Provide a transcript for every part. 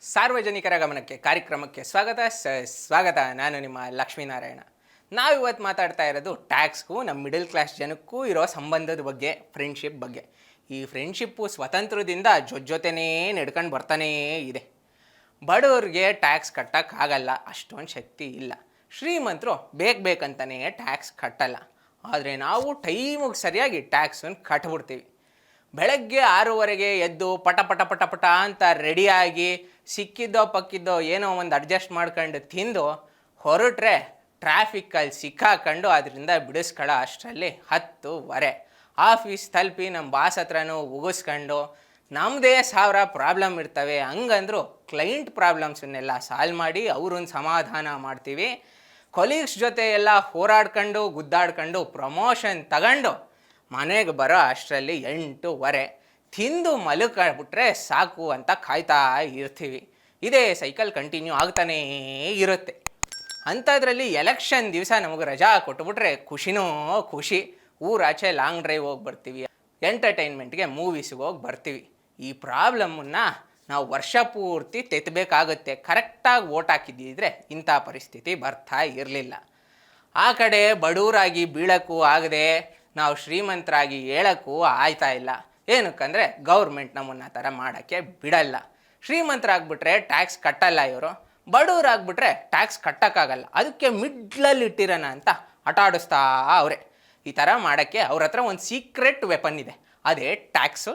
ಸಾರ್ವಜನಿಕರ ಗಮನಕ್ಕೆ ಕಾರ್ಯಕ್ರಮಕ್ಕೆ ಸ್ವಾಗತ. ನಾನು ನಿಮ್ಮ ಲಕ್ಷ್ಮೀನಾರಾಯಣ. ನಾವಿವತ್ತು ಮಾತಾಡ್ತಾ ಇರೋದು ಟ್ಯಾಕ್ಸ್ಗೂ ನಮ್ಮ ಮಿಡಲ್ ಕ್ಲಾಸ್ ಜನಕ್ಕೂ ಇರೋ ಸಂಬಂಧದ ಬಗ್ಗೆ, ಫ್ರೆಂಡ್ಶಿಪ್ ಬಗ್ಗೆ. ಈ ಫ್ರೆಂಡ್ಶಿಪ್ಪು ಸ್ವತಂತ್ರದಿಂದ ಜೊತೆನೇ ನಡ್ಕೊಂಡು ಬರ್ತಾನೇ ಇದೆ. ಬಡವ್ರಿಗೆ ಟ್ಯಾಕ್ಸ್ ಕಟ್ಟೋಕ್ಕಾಗಲ್ಲ, ಅಷ್ಟೊಂದು ಶಕ್ತಿ ಇಲ್ಲ. ಶ್ರೀಮಂತರು ಬೇಕಂತಾನೆ ಟ್ಯಾಕ್ಸ್ ಕಟ್ಟಲ್ಲ. ಆದರೆ ನಾವು ಟೈಮಿಗೆ ಸರಿಯಾಗಿ ಟ್ಯಾಕ್ಸನ್ನು ಕಟ್ಬಿಡ್ತೀವಿ. ಬೆಳಗ್ಗೆ 6:30 ಎದ್ದು ಪಟ ಅಂತ ರೆಡಿಯಾಗಿ ಸಿಕ್ಕಿದ್ದೋ ಪಕ್ಕಿದ್ದೋ ಏನೋ ಒಂದು ಅಡ್ಜಸ್ಟ್ ಮಾಡ್ಕೊಂಡು ತಿಂದು ಹೊರಟ್ರೆ ಟ್ರಾಫಿಕ್ಕಲ್ಲಿ ಸಿಕ್ಕಾಕೊಂಡು ಅದರಿಂದ ಬಿಡಿಸ್ಕೊಳ್ಳೋ ಅಷ್ಟರಲ್ಲಿ 10:15 ಆಫೀಸ್ ತಲುಪಿ ನಮ್ಮ ಬಾಸ್ ಹತ್ರನೂ ಉಗಿಸ್ಕೊಂಡು ನಮ್ಮದೇ 1000 ಪ್ರಾಬ್ಲಮ್ ಇರ್ತವೆ. ಹಂಗಂದ್ರು ಕ್ಲೈಂಟ್ ಪ್ರಾಬ್ಲಮ್ಸನ್ನೆಲ್ಲ ಸಾಲ್ವ್ ಮಾಡಿ ಅವ್ರನ್ನ ಸಮಾಧಾನ ಮಾಡ್ತೀವಿ. ಕೊಲೀಗ್ಸ್ ಜೊತೆ ಎಲ್ಲ ಹೋರಾಡ್ಕೊಂಡು ಗುದ್ದಾಡ್ಕೊಂಡು ಪ್ರಮೋಷನ್ ತಗೊಂಡು ಮನೆಗೆ ಬರೋ ಅಷ್ಟರಲ್ಲಿ 8:15 ತಿಂದು ಮಲ್ಕೊಂಡ್ಬಿಟ್ರೆ ಸಾಕು ಅಂತ ಕಾಯ್ತಾ ಇರ್ತೀವಿ. ಇದೇ ಸೈಕಲ್ ಕಂಟಿನ್ಯೂ ಆಗ್ತಾನೇ ಇರುತ್ತೆ. ಅಂಥದ್ರಲ್ಲಿ ಎಲೆಕ್ಷನ್ ದಿವಸ ನಮಗೆ ರಜಾ ಕೊಟ್ಬಿಟ್ರೆ ಖುಷಿನೂ ಖುಷಿ. ಊರಾಚೆ ಲಾಂಗ್ ಡ್ರೈವ್ ಹೋಗಿ ಬರ್ತೀವಿ, ಎಂಟರ್ಟೈನ್ಮೆಂಟ್ಗೆ ಮೂವೀಸ್ಗೆ ಹೋಗಿ ಬರ್ತೀವಿ. ಈ ಪ್ರಾಬ್ಲಮ್ಮನ್ನು ನಾವು ವರ್ಷ ಪೂರ್ತಿ ತೆತ್ತಬೇಕಾಗುತ್ತೆ. ಕರೆಕ್ಟಾಗಿ ಓಟ್ ಹಾಕಿದ್ದಿದ್ರೆ ಇಂಥ ಪರಿಸ್ಥಿತಿ ಬರ್ತಾ ಇರಲಿಲ್ಲ. ಆ ಕಡೆ ಬಡವರಾಗಿ ಬೀಳಕ್ಕೂ ಆಗದೆ ನಾವು ಶ್ರೀಮಂತರಾಗಿ ಹೇಳೋಕ್ಕೂ ಆಯ್ತಾ ಇಲ್ಲ. ಏನಕ್ಕಂದರೆ ಗೌರ್ಮೆಂಟ್ ನಮ್ಮನ್ನು ಆ ಥರ ಮಾಡೋಕ್ಕೆ ಬಿಡಲ್ಲ. ಶ್ರೀಮಂತರಾಗ್ಬಿಟ್ರೆ ಟ್ಯಾಕ್ಸ್ ಕಟ್ಟಲ್ಲ ಇವರು, ಬಡವರಾಗ್ಬಿಟ್ರೆ ಟ್ಯಾಕ್ಸ್ ಕಟ್ಟೋಕ್ಕಾಗಲ್ಲ. ಅದಕ್ಕೆ ಮಿಡ್ಲಲ್ಲಿ ಇಟ್ಟಿರೋಣ ಅಂತ ಆಡಿಸ್ತಾ ಅವರೇ. ಈ ಥರ ಮಾಡೋಕ್ಕೆ ಅವ್ರ ಹತ್ರ ಒಂದು ಸೀಕ್ರೆಟ್ ವೆಪನ್ ಇದೆ, ಅದೇ ಟ್ಯಾಕ್ಸು.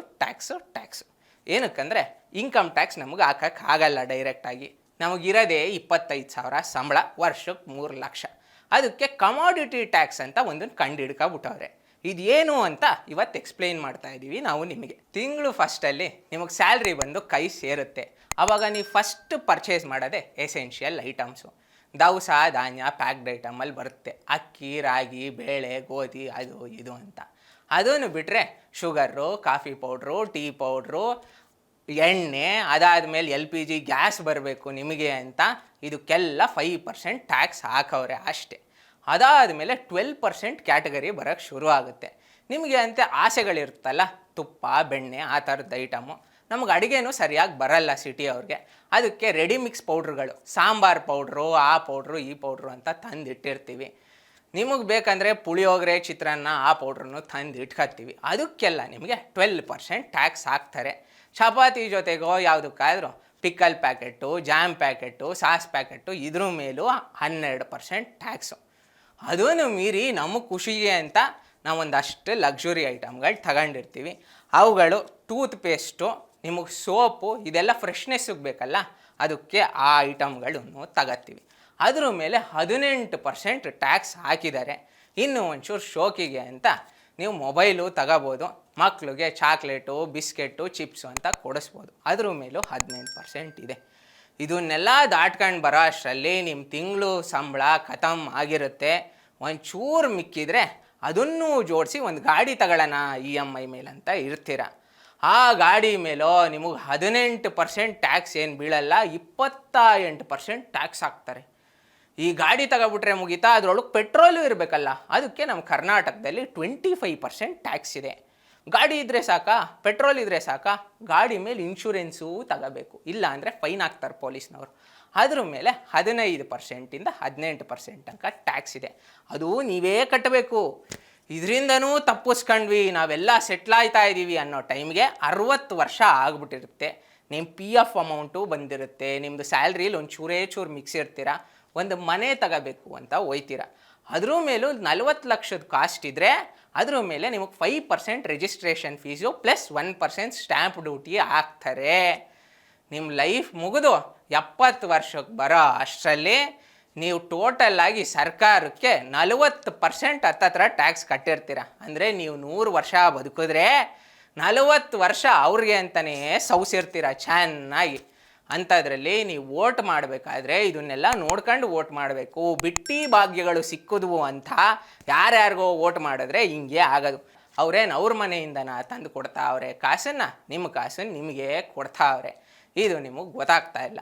ಏನಕ್ಕಂದರೆ ಇನ್ಕಮ್ ಟ್ಯಾಕ್ಸ್ ನಮಗೆ ಹಾಕೋಕ್ಕಾಗಲ್ಲ ಡೈರೆಕ್ಟಾಗಿ. ನಮಗಿರೋದೇ 25,000 ಸಂಬಳ, ವರ್ಷಕ್ಕೆ 3 ಲಕ್ಷ. ಅದಕ್ಕೆ ಕಮಾಡಿಟಿ ಟ್ಯಾಕ್ಸ್ ಅಂತ ಒಂದನ್ನು ಕಂಡು ಇದೇನು ಅಂತ ಇವತ್ತು ಎಕ್ಸ್ಪ್ಲೈನ್ ಮಾಡ್ತಾ ಇದ್ದೀವಿ ನಾವು ನಿಮಗೆ. ತಿಂಗಳು ಫಸ್ಟಲ್ಲಿ ನಿಮಗೆ ಸ್ಯಾಲ್ರಿ ಬಂದು ಕೈ ಸೇರುತ್ತೆ. ಆವಾಗ ನೀವು ಫಸ್ಟ್ ಪರ್ಚೇಸ್ ಮಾಡೋದೇ ಎಸೆನ್ಷಿಯಲ್ ಐಟಮ್ಸು. ದವಸ ಧಾನ್ಯ ಪ್ಯಾಕ್ಡ್ ಐಟಮಲ್ಲಿ ಬರುತ್ತೆ. ಅಕ್ಕಿ, ರಾಗಿ, ಬೇಳೆ, ಗೋಧಿ, ಅದು ಇದು ಅಂತ. ಅದನ್ನು ಬಿಟ್ಟರೆ sugar, coffee powder, tea powder, ಎಣ್ಣೆ, ಅದಾದಮೇಲೆ LPG ಗ್ಯಾಸ್ ಬರಬೇಕು ನಿಮಗೆ ಅಂತ ಇದಕ್ಕೆಲ್ಲ 5% ಟ್ಯಾಕ್ಸ್ ಹಾಕವ್ರೆ ಅಷ್ಟೇ. ಅದಾದಮೇಲೆ 12% ಕ್ಯಾಟಗರಿ ಬರೋಕ್ಕೆ ಶುರು ಆಗುತ್ತೆ. ನಿಮಗೆ ಅಂತೆ ಆಸೆಗಳಿರುತ್ತಲ್ಲ, ತುಪ್ಪ, ಬೆಣ್ಣೆ, ಆ ಥರದ ಐಟಮು. ನಮಗೆ ಅಡುಗೆನೂ ಸರಿಯಾಗಿ ಬರಲ್ಲ ಸಿಟಿಯವ್ರಿಗೆ. ಅದಕ್ಕೆ ರೆಡಿ ಮಿಕ್ಸ್ ಪೌಡ್ರುಗಳು, ಸಾಂಬಾರು ಪೌಡ್ರು, ಆ ಪೌಡ್ರು, ಈ ಪೌಡ್ರು ಅಂತ ತಂದಿಟ್ಟಿರ್ತೀವಿ. ನಿಮಗೆ ಬೇಕಂದರೆ ಪುಳಿಯೋಗರೆ, ಚಿತ್ರಾನ್ನ, ಆ ಪೌಡ್ರನ್ನು ತಂದು ಇಟ್ಕೊತೀವಿ. ಅದಕ್ಕೆಲ್ಲ ನಿಮಗೆ 12% ಟ್ಯಾಕ್ಸ್ ಹಾಕ್ತಾರೆ. ಚಪಾತಿ ಜೊತೆಗೋ ಯಾವುದಕ್ಕಾದರೂ pickle packet, jam packet, sauce packet, ಇದ್ರ ಮೇಲೂ 12% ಟ್ಯಾಕ್ಸು. ಅದನ್ನು ಮೀರಿ ನಮಗೆ ಖುಷಿಗೆ ಅಂತ ನಾವೊಂದಷ್ಟು ಲಕ್ಸುರಿ ಐಟಮ್ಗಳು ತಗೊಂಡಿರ್ತೀವಿ. ಅವುಗಳು ಟೂತ್ ಪೇಸ್ಟು, ನಿಮಗೆ ಸೋಪು, ಇದೆಲ್ಲ ಫ್ರೆಶ್ನೆಸ್ಸಿಗೆ ಬೇಕಲ್ಲ, ಅದಕ್ಕೆ ಆ ಐಟಮ್ಗಳನ್ನು ತಗೋತೀವಿ. ಅದ್ರ ಮೇಲೆ 18% ಟ್ಯಾಕ್ಸ್ ಹಾಕಿದ್ದಾರೆ. ಇನ್ನು ಒಂಚೂರು ಶೋಕಿಗೆ ಅಂತ ನೀವು ಮೊಬೈಲು ತಗೋಬೋದು, ಮಕ್ಕಳಿಗೆ ಚಾಕ್ಲೇಟು, ಬಿಸ್ಕೆಟು, ಚಿಪ್ಸು ಅಂತ ಕೊಡಿಸ್ಬೋದು. ಅದ್ರ ಮೇಲೂ 18% ಇದೆ. ಇದನ್ನೆಲ್ಲ ದಾಟ್ಕೊಂಡು ಬರೋ ಅಷ್ಟರಲ್ಲಿ ನಿಮ್ಮ ತಿಂಗಳು ಸಂಬಳ ಖತಮ್ ಆಗಿರುತ್ತೆ. ಒಂಚೂರು ಮಿಕ್ಕಿದ್ರೆ ಅದನ್ನೂ ಜೋಡಿಸಿ ಒಂದು ಗಾಡಿ ತಗೊಳ್ಳೋಣ EMI ಮೇಲಂತ ಇರ್ತೀರ. ಆ ಗಾಡಿ ಮೇಲೋ ನಿಮಗೆ 18% ಟ್ಯಾಕ್ಸ್ ಏನು ಬೀಳಲ್ಲ, 28% ಟ್ಯಾಕ್ಸ್ ಹಾಕ್ತಾರೆ. ಈ ಗಾಡಿ ತಗೊಬಿಟ್ರೆ ಮುಗಿತಾ, ಅದರೊಳಗೆ ಪೆಟ್ರೋಲು ಇರಬೇಕಲ್ಲ, ಅದಕ್ಕೆ ನಮ್ಮ ಕರ್ನಾಟಕದಲ್ಲಿ 25% ಟ್ಯಾಕ್ಸ್ ಇದೆ. ಗಾಡಿ ಇದ್ದರೆ ಸಾಕಾ, ಪೆಟ್ರೋಲ್ ಇದ್ದರೆ ಸಾಕಾ, ಗಾಡಿ ಮೇಲೆ ಇನ್ಶೂರೆನ್ಸೂ ತಗೋಬೇಕು, ಇಲ್ಲ ಅಂದರೆ ಫೈನ್ ಹಾಕ್ತಾರೆ ಪೊಲೀಸ್ನವರು. ಅದ್ರ ಮೇಲೆ 15% 18% ತನಕ ಟ್ಯಾಕ್ಸ್ ಇದೆ. ಅದು ನೀವೇ ಕಟ್ಟಬೇಕು. ಇದರಿಂದನೂ ತಪ್ಪಿಸ್ಕೊಂಡ್ವಿ, ನಾವೆಲ್ಲ ಸೆಟ್ಲಾಯ್ತಾ ಇದ್ದೀವಿ ಅನ್ನೋ ಟೈಮ್ಗೆ 60 ವರ್ಷ ಆಗ್ಬಿಟ್ಟಿರುತ್ತೆ. ನಿಮ್ಮ PF ಅಮೌಂಟು ಬಂದಿರುತ್ತೆ, ನಿಮ್ಮದು ಸ್ಯಾಲ್ರಿಲಿ ಒಂದು ಚೂರು ಮಿಕ್ಸ್ ಇರ್ತೀರ, ಒಂದು ಮನೆ ತಗೋಬೇಕು ಅಂತ ಹೋಯ್ತೀರ. ಅದ್ರ ಮೇಲೂ 40 ಲಕ್ಷದ ಕಾಸ್ಟ್ ಇದ್ದರೆ ಅದ್ರ ಮೇಲೆ ನಿಮಗೆ 5% registration fees plus 1% stamp duty ಹಾಕ್ತಾರೆ. ನಿಮ್ಮ ಲೈಫ್ ಮುಗಿದು 70 ವರ್ಷಕ್ಕೆ ಬರೋ ಅಷ್ಟರಲ್ಲಿ ನೀವು ಟೋಟಲ್ಲಾಗಿ ಸರ್ಕಾರಕ್ಕೆ 40% ಹತ್ತತ್ರ ಟ್ಯಾಕ್ಸ್ ಕಟ್ಟಿರ್ತೀರ. ಅಂದರೆ ನೀವು 100 ವರ್ಷ ಬದುಕಿದ್ರೆ 40 ವರ್ಷ ಅವ್ರಿಗೆ ಅಂತಲೇ ಸೌಸಿರ್ತೀರ ಚೆನ್ನಾಗಿ. ಅಂಥದ್ರಲ್ಲಿ ನೀವು ವೋಟ್ ಮಾಡಬೇಕಾದ್ರೆ ಇದನ್ನೆಲ್ಲ ನೋಡ್ಕೊಂಡು ವೋಟ್ ಮಾಡಬೇಕು. ಬಿಟ್ಟಿ ಭಾಗ್ಯಗಳು ಸಿಕ್ಕಿದ್ವು ಅಂತ ಯಾರ್ಯಾರಿಗೋ ವೋಟ್ ಮಾಡಿದ್ರೆ ಹಿಂಗೆ ಆಗೋದು. ಅವ್ರೇನು ಅವ್ರ ಮನೆಯಿಂದನ ತಂದು ಕೊಡ್ತಾವ್ರೆ ಕಾಸನ್ನು, ನಿಮ್ಮ ಕಾಸನ್ನು ನಿಮಗೆ ಕೊಡ್ತಾವ್ರೆ. ಇದು ನಿಮಗೆ ಗೊತ್ತಾಗ್ತಾ ಇಲ್ಲ.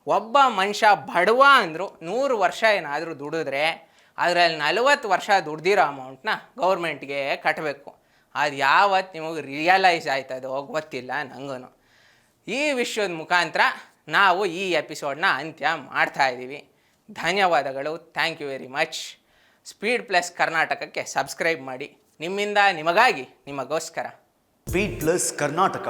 ಒಬ್ಬ ಮನುಷ್ಯ ಬಡವ ಅಂದರು 100 ವರ್ಷ ಏನಾದರೂ ದುಡಿದ್ರೆ ಅದರಲ್ಲಿ 40 ವರ್ಷ ದುಡ್ದಿರೋ ಅಮೌಂಟ್ನ ಗೌರ್ಮೆಂಟ್ಗೆ ಕಟ್ಟಬೇಕು. ಅದು ಯಾವತ್ತು ನಿಮಗೆ ರಿಯಲೈಸ್ ಆಯ್ತದೋ ಗೊತ್ತಿಲ್ಲ ನನಗೂ. ಈ ವಿಷಯದ ಮುಖಾಂತರ ನಾವು ಈ ಎಪಿಸೋಡ್ನ ಅಂತ್ಯ ಮಾಡ್ತಾ ಇದ್ದೀವಿ. ಧನ್ಯವಾದಗಳು. Thank you very much. Speed plus ಕರ್ನಾಟಕಕ್ಕೆ ಸಬ್ಸ್ಕ್ರೈಬ್ ಮಾಡಿ. ನಿಮ್ಮಿಂದ ನಿಮಗಾಗಿ, ನಿಮಗೋಸ್ಕರ. Speed plus Karnataka.